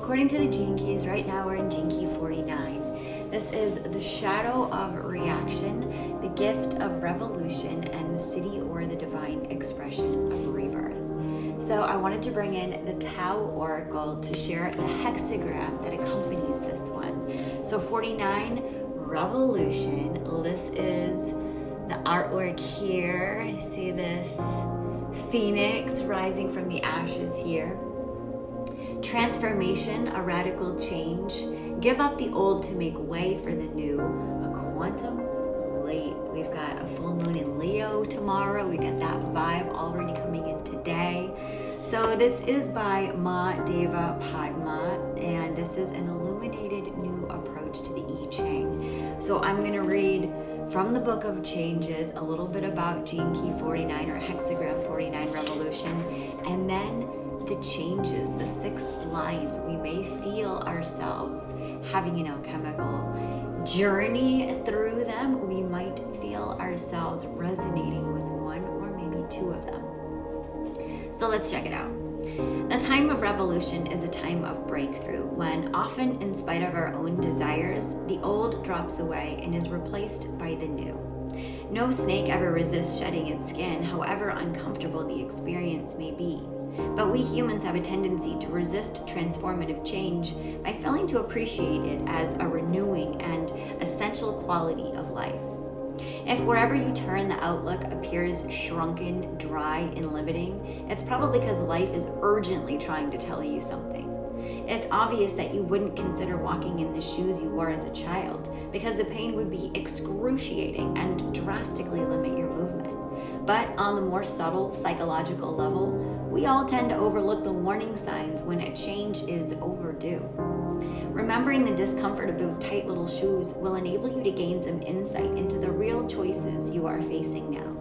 according to the Gene Keys, right now we're in Gene Key 49. This is the shadow of reaction, the gift of revolution, and the city or the divine expression of rebirth. So I wanted to bring in the Tao Oracle to share the hexagram that accompanies this one. So 49, revolution. This is the artwork here. I see this phoenix rising from the ashes here. Transformation, a radical change. Give up the old to make way for the new. A quantum leap. We've got a full moon in Leo tomorrow. We got that vibe already coming in today. So this is by Deva, Padma, and this is an illuminated new approach to the I Ching. So I'm going to read from the Book of Changes a little bit about Gene Key 49 or hexagram 49 revolution, and then the changes, the 6 lines. We may feel ourselves having an alchemical journey through them. We might feel ourselves resonating with one or maybe 2 of them. So let's check it out. The time of revolution is a time of breakthrough when, often in spite of our own desires, the old drops away and is replaced by the new. No snake ever resists shedding its skin, however uncomfortable the experience may be. But we humans have a tendency to resist transformative change by failing to appreciate it as a renewing and essential quality of life. If wherever you turn the outlook appears shrunken, dry, and limiting, it's probably because life is urgently trying to tell you something. It's obvious that you wouldn't consider walking in the shoes you wore as a child because the pain would be excruciating and drastically limit your movement. But on the more subtle psychological level, we all tend to overlook the warning signs when a change is overdue. Remembering the discomfort of those tight little shoes will enable you to gain some insight into the real choices you are facing now.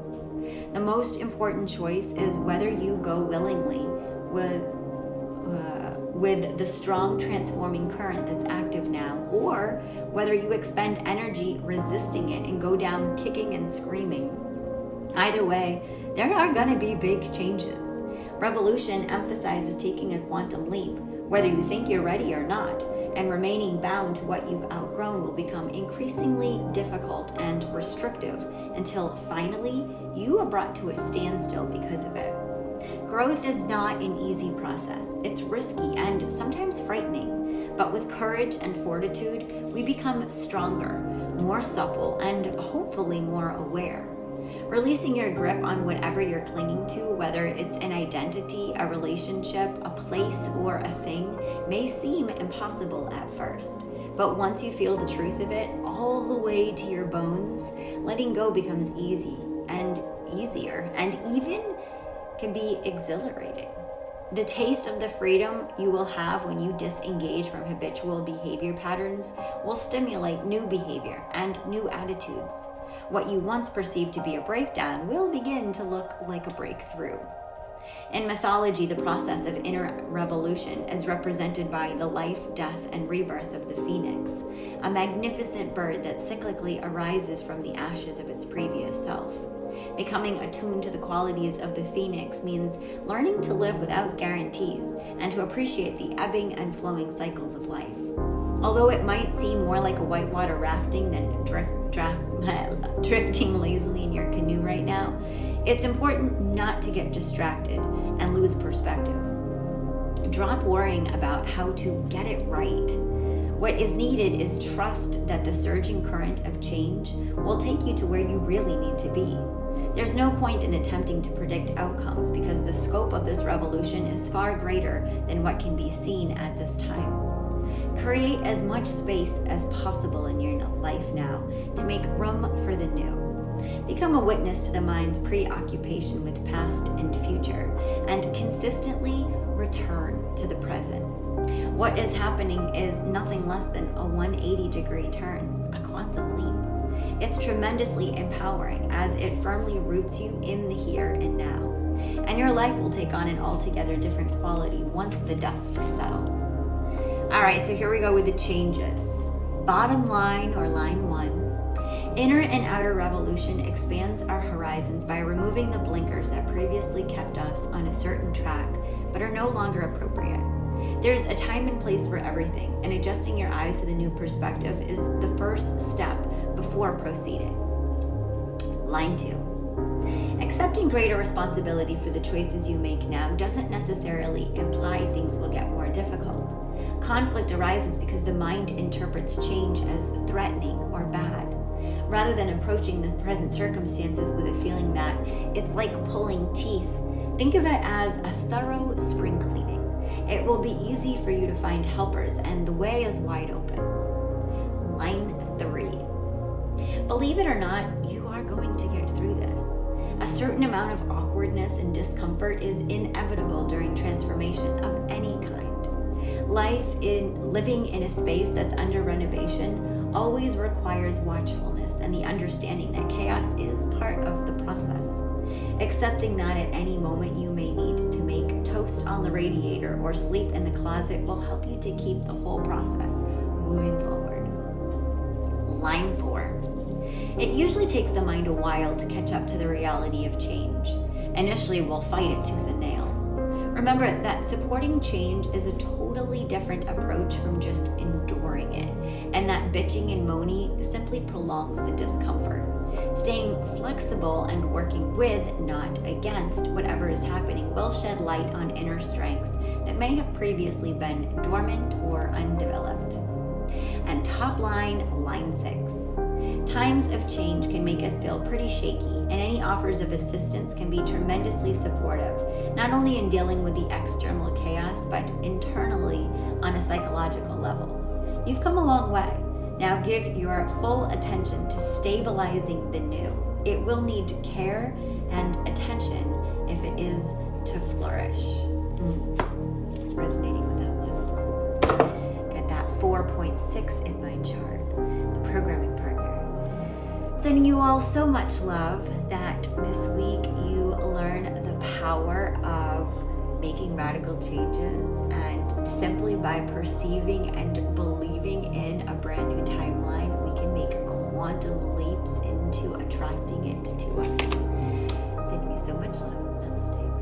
The most important choice is whether you go willingly with the strong transforming current that's active now, or whether you expend energy resisting it and go down kicking and screaming. Either way, there are going to be big changes. Revolution emphasizes taking a quantum leap, whether you think you're ready or not, and remaining bound to what you've outgrown will become increasingly difficult and restrictive until finally you are brought to a standstill because of it. Growth is not an easy process. It's risky and sometimes frightening, but with courage and fortitude, we become stronger, more supple, and hopefully more aware. Releasing your grip on whatever you're clinging to, whether it's an identity, a relationship, a place, or a thing, may seem impossible at first. But once you feel the truth of it, all the way to your bones, letting go becomes easy and easier, and even can be exhilarating. The taste of the freedom you will have when you disengage from habitual behavior patterns will stimulate new behavior and new attitudes. What you once perceived to be a breakdown will begin to look like a breakthrough. In mythology, the process of inner revolution is represented by the life, death, and rebirth of the phoenix, a magnificent bird that cyclically arises from the ashes of its previous self. Becoming attuned to the qualities of the phoenix means learning to live without guarantees and to appreciate the ebbing and flowing cycles of life. Although it might seem more like a whitewater rafting than drifting lazily in your canoe right now, it's important not to get distracted and lose perspective. Drop worrying about how to get it right. What is needed is trust that the surging current of change will take you to where you really need to be. There's no point in attempting to predict outcomes because the scope of this revolution is far greater than what can be seen at this time. Create as much space as possible in your life now to make room for the new. Become a witness to the mind's preoccupation with past and future, and consistently return to the present. What is happening is nothing less than a 180-degree turn, a quantum leap. It's tremendously empowering as it firmly roots you in the here and now. And your life will take on an altogether different quality once the dust settles. All right, so here we go with the changes. Bottom line, or line 1. Inner and outer revolution expands our horizons by removing the blinkers that previously kept us on a certain track but are no longer appropriate. There's a time and place for everything, and adjusting your eyes to the new perspective is the first step before proceeding. Line 2. Accepting greater responsibility for the choices you make now doesn't necessarily imply things will get more difficult. Conflict arises because the mind interprets change as threatening or bad, rather than approaching the present circumstances with a feeling that it's like pulling teeth. Think of it as a thorough spring cleaning. It will be easy for you to find helpers, and the way is wide open. Line 3. Believe it or not, you are going to get through this. A certain amount of awkwardness and discomfort is inevitable during transformation of any kind. Living in a space that's under renovation always requires watchfulness and the understanding that chaos is part of the process. Accepting that at any moment you may need to make toast on the radiator or sleep in the closet will help you to keep the whole process moving forward. Line 4. It usually takes the mind a while to catch up to the reality of change. Initially, we'll fight it tooth and nail. Remember that supporting change is a totally different approach from just enduring it, and that bitching and moaning simply prolongs the discomfort. Staying flexible and working with, not against, whatever is happening will shed light on inner strengths that may have previously been dormant or undeveloped. And top line, line 6. Times of change can make us feel pretty shaky, and any offers of assistance can be tremendously supportive, not only in dealing with the external chaos, but internally on a psychological level. You've come a long way. Now give your full attention to stabilizing the new. It will need care and attention if it is to flourish. Resonating with that one. Got that 4.6 in my chart, the programming partner. Sending you all so much love that this week you learn the power of making radical changes, and simply by perceiving and believing in a brand new timeline, we can make quantum leaps into attracting it to us. Sending you so much love. Namaste.